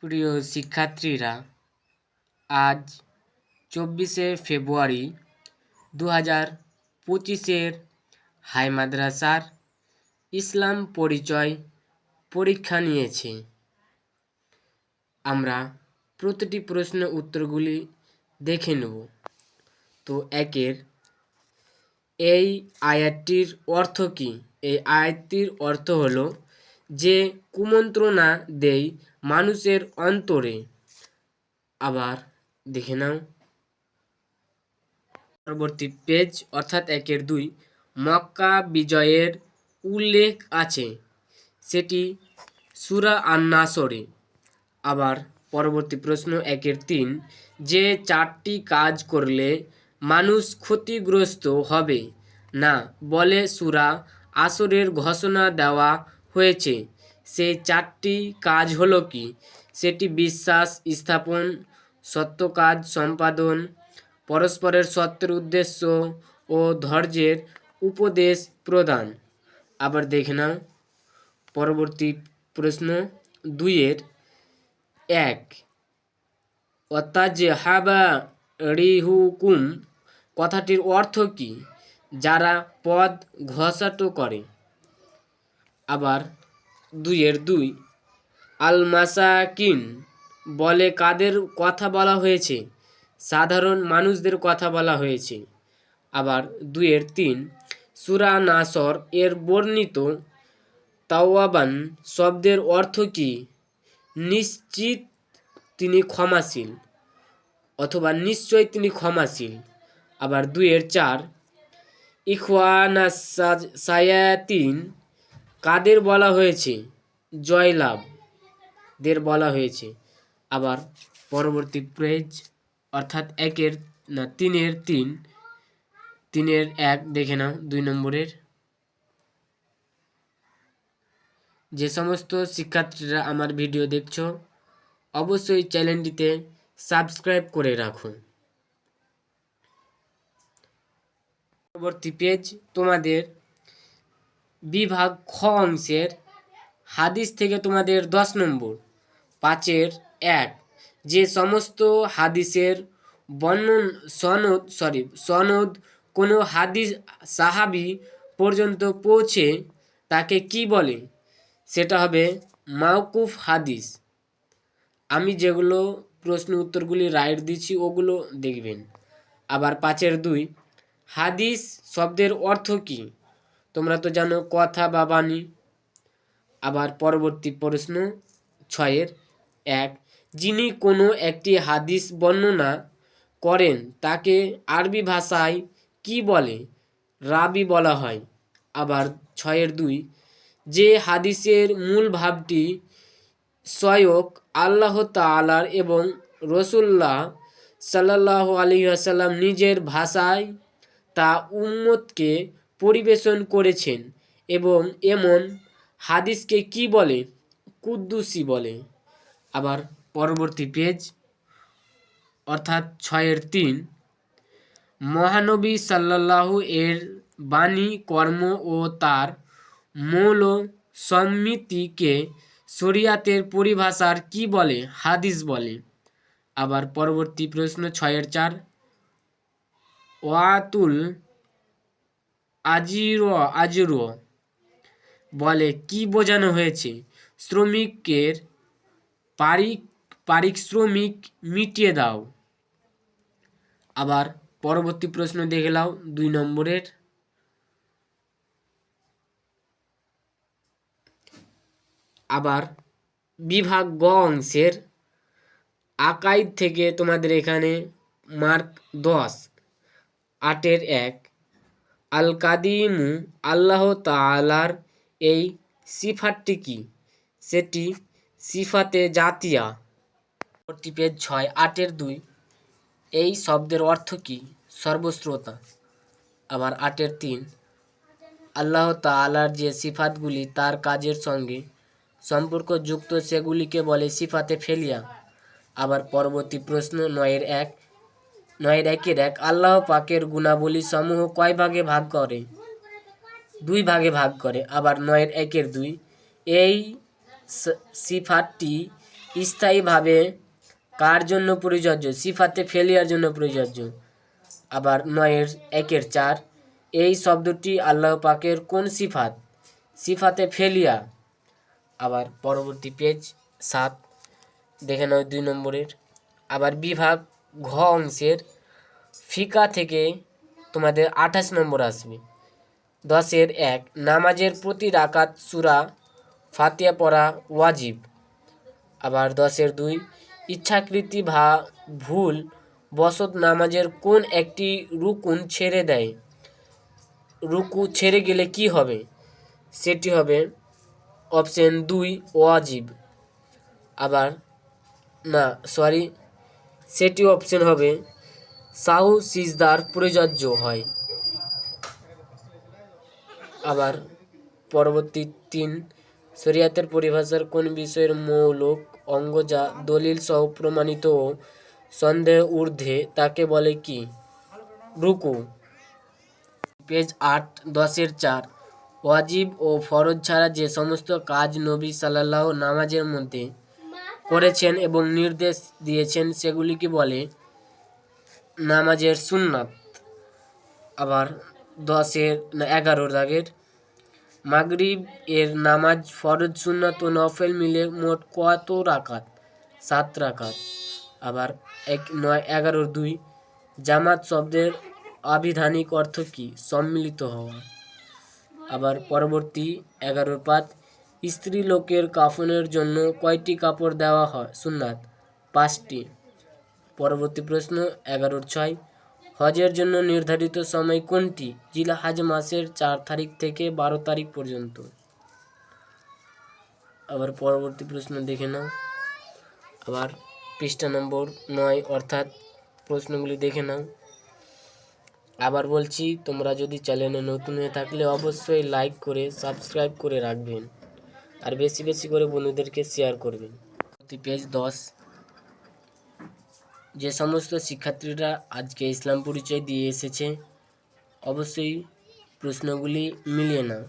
প্রিয় শিক্ষার্থীরা, আজ 24শে ফেব্রুয়ারি 2025-এর হাই মাদ্রাসার ইসলাম পরিচয় পরীক্ষা নিয়েছে। আমরা প্রতিটি প্রশ্ন উত্তরগুলি দেখে নেব। তো একের, এই আয়াতটির অর্থ কী? এই আয়াতটির অর্থ হলো যে কুমন্ত্রণা দেয় মানুষের অন্তরে। আবার দেখে নাও পরবর্তী পেজ, অর্থাৎ 1-2, মক্কা বিজয়ের উল্লেখ আছে, সেটি সূরা আন-নাসরে। আবার পরবর্তী প্রশ্ন 1-3, যে 4টি কাজ করলে মানুষ ক্ষতিগ্রস্ত হবে না বলে সূরা আসরের ঘোষণা দেওয়া হয়েছে, সেই 4টি কাজ হলো কি? সেটি বিশ্বাস স্থাপন, সত্য কাজ সম্পাদন, পরস্পরের সত্যের উদ্দেশ্য ও ধৈর্যের উপদেশ প্রদান। আবার দেখে নাও পরবর্তী প্রশ্ন 2-1, ওয়াতাজহাবা রিহুকুম কথাটির অর্থ কি? যারা পদ ঘোষাটো করে। আবার 2-2, আল মাসাকিন বলে কাদের কথা বলা হয়েছে? সাধারণ মানুষদের কথা বলা হয়েছে। আবার 2-3, সূরা নাসর এর বর্ণিত তাওয়াবান শব্দের অর্থ কি? নিশ্চিত তিনি ক্ষমাশীল, অথবা নিশ্চয় তিনি ক্ষমাশীল। আবার 2-4, ইখওয়ানাস সায়াতিন কাদের বলা হয়েছে? জয়লাভদের বলা হয়েছে। আবার পরবর্তী পেজ, অর্থাৎ 3-1 দেখে নাও 2 নম্বরের। যে সমস্ত শিক্ষার্থীরা আমার ভিডিও দেখছো, অবশ্যই চ্যানেলটিতে সাবস্ক্রাইব করে রাখুন। পরবর্তী পেজ, তোমাদের বিভাগ খ অংশের হাদিস থেকে তোমাদের 10 নম্বর। 5-1, যে সমস্ত হাদিসের সনদ কোনো হাদিস সাহাবী পর্যন্ত পৌঁছে তাকে কি বলে? সেটা হবে মাওকুফ হাদিস। আমি যেগুলো প্রশ্ন উত্তরগুলি রাইট দিচ্ছি ওগুলো দেখবেন। আবার 5-2, হাদিস শব্দের অর্থ কি? তোমরা তো জানো, কথা বা বাণী। আবার পরবর্তী প্রশ্ন 6-1, যিনি কোনো একটি হাদিস বর্ণনা করেন তাকে আরবি ভাষায় কি বলে? রাবি বলা হয়। আবার 6-2, যে হাদিসের মূল ভাবটি স্বয়ং আল্লাহ তাআলার এবং রাসূলুল্লাহ সাল্লাল্লাহু আলাইহি ওয়াসাল্লাম নিজের ভাষায় তা উম্মতকে পরিবেশন করেছেন, এবং এমন হাদিসকে কি বলে? কুদ্দুসি বলে। আবার পরবর্তী পেজ, অর্থাৎ 6-3, মহানবী সাল্লাল্লাহু এর বাণী, কর্ম ও তার মৌল সম্মিতিকে শরিয়াতের পরিভাষার কি বলে? হাদিস বলে। আবার পরবর্তী প্রশ্ন 6-4, ওয়াতুল আজির বলে কি বোঝানো হয়েছে? শ্রমিকের পারিশ্রমিক মিটিয়ে দাও। আবার পরবর্তী প্রশ্ন দেখে নাও 2 নম্বরের। আবার বিভাগ গ অংশের আকাইদ থেকে তোমাদের এখানে মার্ক 10। 8-1, আল কাদিমু আল্লাহ তাআলার এই সিফাতটি কি? সেটি সিফাতে জাতিয়া। পরবর্তী পেজ 6-8-2, এই শব্দের অর্থ কি? সর্বশ্রোতা। আবার 8-3, আল্লাহ তাআলার যে সিফাতগুলি তার কাজের সঙ্গে সম্পর্কযুক্ত সেগুলিকে বলে সিফাতে ফেলিয়া। আবার পরবর্তী প্রশ্ন 9-1, আল্লাহ পাকের গুণাবলী সমূহ কয় ভাগে ভাগ করে? 2 ভাগে ভাগ করে। আবার 9-1-2, এই সিফাতটি স্থায়ীভাবে কার জন্য প্রযোজ্য? সিফাতে ফেলিয়ার জন্য প্রযোজ্য। আবার 9-1-4 এই শব্দটি আল্লাহ পাকের কোন সিফাত? সিফাতে ফেলিয়া। আবার পরবর্তী পেজ 7 দেখে নাও 2 নম্বরের। আবার বিভাগ ঘ অংশের ফিকা থেকে তোমাদের 28 নম্বর আসবে। 10-1 নামাজের প্রতি রাকাত সূরা ফাতিহা পড়া ওয়াজিব। আবার 10-2 ইচ্ছাকৃতি বা ভুল বশত নামাজের কোন একটি রুকুন ছেড়ে দেয়? রুকু ছেড়ে গেলে কি হবে? সেটি হবে অপশন 2 ওয়াজিব। আবার না সরি, সেটি অপশন হবে সাহু সিজদার প্রযোজ্য হয়। আবার পরবর্তী 3 শরিয়াতের পরিভাষার কোন বিষয়ের মৌলিক অঙ্গ যা দলিল সহ প্রমাণিত ও সন্দেহ ঊর্ধ্বে তাকে বলে কি? রুকু। পেজ 8 10-4 ওয়াজিব ও ফরজ ছাড়া যে সমস্ত কাজ নবী সাল্লাল্লাহু নামাজের মধ্যে করেছেন এবং নির্দেশ দিয়েছেন সেগুলিকে বলে নামাজের সুন্নাত। আবার 11 দাগের মাগরিব এর নামাজ ফরজ সুন্নাত ও নফল মিলে মোট কত রাকাত? 7 রাকাত। আবার 11-2 জামাত শব্দের আবিধানিক অর্থ কি? সম্মিলিত হওয়া। আবার পরবর্তী 11-5 স্ত্রী লোকের কাফনের জন্য কয়টি কাপড় দেওয়া হয়? সুন্নাত 5টি। পরবর্তী প্রশ্ন 11-6 হজের জন্য নির্ধারিত সময় কোনটি? জিলহজ মাসের 4 তারিখ থেকে 12 তারিখ পর্যন্ত। আবার পরবর্তী প্রশ্ন দেখে নাও। আবার পৃষ্ঠা নম্বর 9 অর্থাৎ প্রশ্নগুলি দেখে নাও। আবার বলছি, তোমরা যদি চ্যানেলে নতুন হয়ে থাকলে অবশ্যই লাইক করে সাবস্ক্রাইব করে রাখবেন আর বেশি বেশি করে বন্ধুদেরকে শেয়ার করবেন। পেজ 10 যে সমস্ত শিক্ষার্থীরা আজকে ইসলাম পরিচয় দিয়ে এসেছে অবশ্যই প্রশ্নগুলি মিলিয়ে নাও।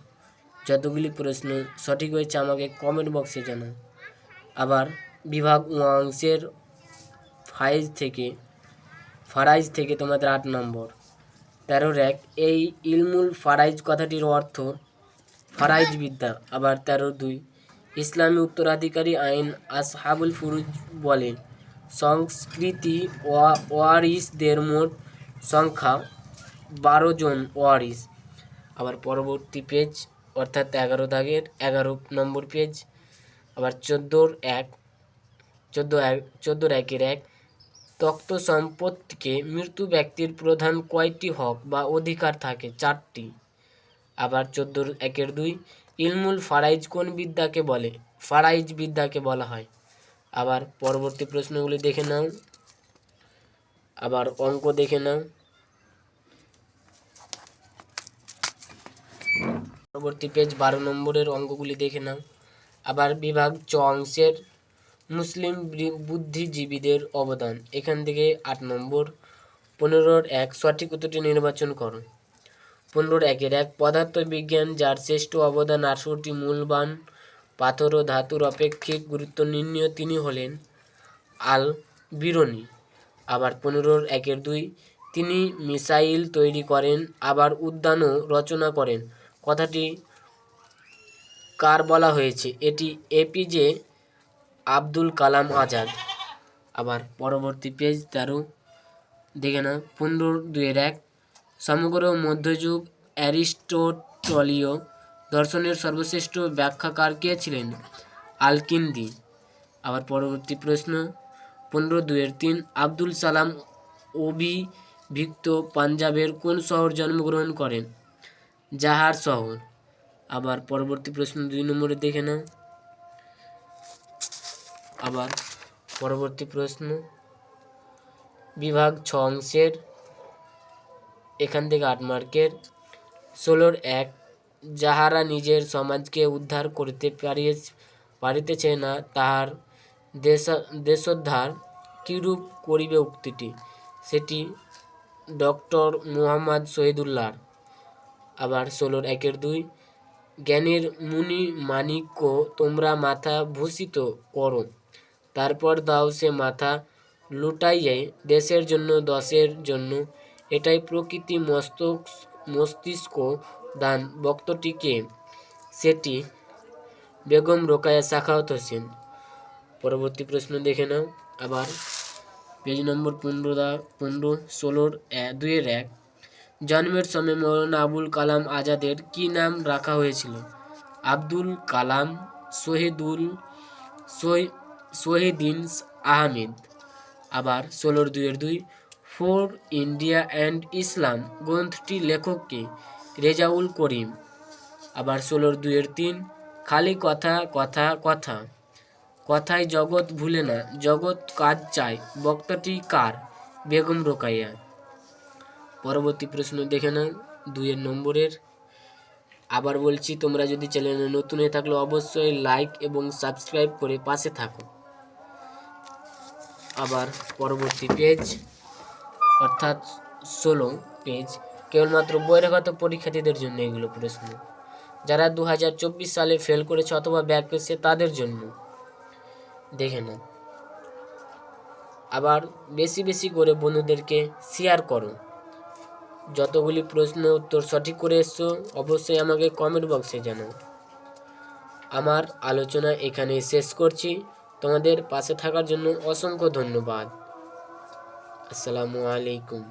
যতগুলি প্রশ্ন সঠিক হয়েছে আমাকে কমেন্ট বক্সে জানাও। আবার বিভাগ অংশের ফারাইজ থেকে তোমাদের 8 নম্বর 13-1 এই ইলমুল ফারাইজ কথাটির অর্থ ফারাইজ বিদ্যা। আবার 13-2 ইসলামী উত্তরাধিকারী আইন আসহাবুল ফুরুজ বলে সংস্কৃতি ওয়ারিসদের মোট সংখ্যা 12 জন ওয়ারিস। আবার পরবর্তী পেজ অর্থাৎ 11 দাগের 11 নম্বর পেজ। আবার 14-1 তক্ত সম্পত্তিকে মৃত্যু ব্যক্তির প্রধান কয়টি হক বা অধিকার থাকে? 4টি। আবার 14-1-2 ইলমুল ফারাইজ কোন বিদ্যাকে বলে? ফারাইজ বিদ্যাকে বলা হয়। আবার পরবর্তী প্রশ্নগুলি দেখে নাও। আবার অঙ্ক দেখে নাও। পরবর্তী পেজ 12 নম্বরের অঙ্কগুলি দেখে নাও। আবার বিভাগ চ অংশের মুসলিম বুদ্ধিজীবীদের অবদান এখান থেকে 8 নম্বর 15-1 সঠিক উত্তরটি নির্বাচন করো। 15-1 পদার্থ বিজ্ঞান যার শ্রেষ্ঠ অবদান 18টি মূলবান পাথর ও ধাতুর অপেক্ষিক গুরুত্ব নির্ণয় তিনি হলেন আল বিরুনি। আবার 15-1-2 তিনি মিসাইল তৈরি করেন আবার উদ্যানও রচনা করেন কথাটি কার বলা হয়েছে? এটি এপিজে আব্দুল কালাম আজাদ। আবার পরবর্তী পেজ 13 দেখে নাও। 15-2-1 সমগ্র মধ্যযুগ অ্যারিস্টটলীয় দর্শনের সর্বশ্রেষ্ঠ ব্যাখ্যাকার কে ছিলেন? আল-কিন্দি। আবার পরবর্তী প্রশ্ন 15-2-3 আব্দুল সালাম অভিভিক্ত পাঞ্জাবের কোন শহর জন্মগ্রহণ করেন? জাহার শহর। আবার পরবর্তী প্রশ্ন 2 নম্বরে দেখে নাও। আবার পরবর্তী প্রশ্ন বিভাগ 6 অংশের এখান থেকে 8 মার্কের 16-1 যাহারা নিজের সমাজকে উদ্ধার করতে পারিতেছে না তাহার দেশোদ্ধার কিরূপ করিবে উক্তিটি? সেটি ডক্টর মুহাম্মদ শহীদুল্লাহ। আবার 16-1-2 জ্ঞানের মুনি মাণিক্য তোমরা মাথা ভূষিত করো তারপর দাও সে মাথা লুটাইয়ে দেশের জন্য দশের জন্য, এটাই প্রকৃতি মস্তিষ্ক দান। বক্তটিকে সেটি বেগম রোকায়া সাখাওয়াত হোসেন। পরবর্তী প্রশ্ন দেখে নাও আবার পেজ নম্বর 15/16 জন্মের সময় মৌলানা আবুল কালাম আজাদের কি নাম রাখা হয়েছিল? আব্দুল কালাম, শহীদিন আহমেদ। আবার 16/2 ফর ইন্ডিয়া অ্যান্ড ইসলাম গ্রন্থটি লেখক কে? রেজাউল করিম। আবার 16/3 খালি কথা কথা কথা, কথায় জগৎ ভুলে না, জগৎ কাজ চায়, বক্তাটি কার? বেগম রোকাইয়া। পরবর্তী প্রশ্ন দেখে নাও 2 নম্বরের। আবার বলছি, তোমরা যদি চ্যানেলে নতুন হয়ে থাকলে অবশ্যই লাইক এবং সাবস্ক্রাইব করে পাশে থাকো। আবার পরবর্তী পেজ অর্থাৎ 16 পেজ, কেবলমাত্র বহিরাগত পরীক্ষার্থীদের জন্য এগুলো প্রশ্ন, যারা 2024 সালে ফেল করেছে অথবা ব্যাক করেছে তাদের জন্য। দেখে নাও। আবার বেশি বেশি করে বন্ধুদেরকে শেয়ার করো। যতগুলি প্রশ্ন উত্তর সঠিক করে এসছো অবশ্যই আমাকে কমেন্ট বক্সে জানাও। আমার আলোচনা এখানে শেষ করছি। তোমাদের পাশে থাকার জন্য অসংখ্য ধন্যবাদ। আসসালামু আলাইকুম।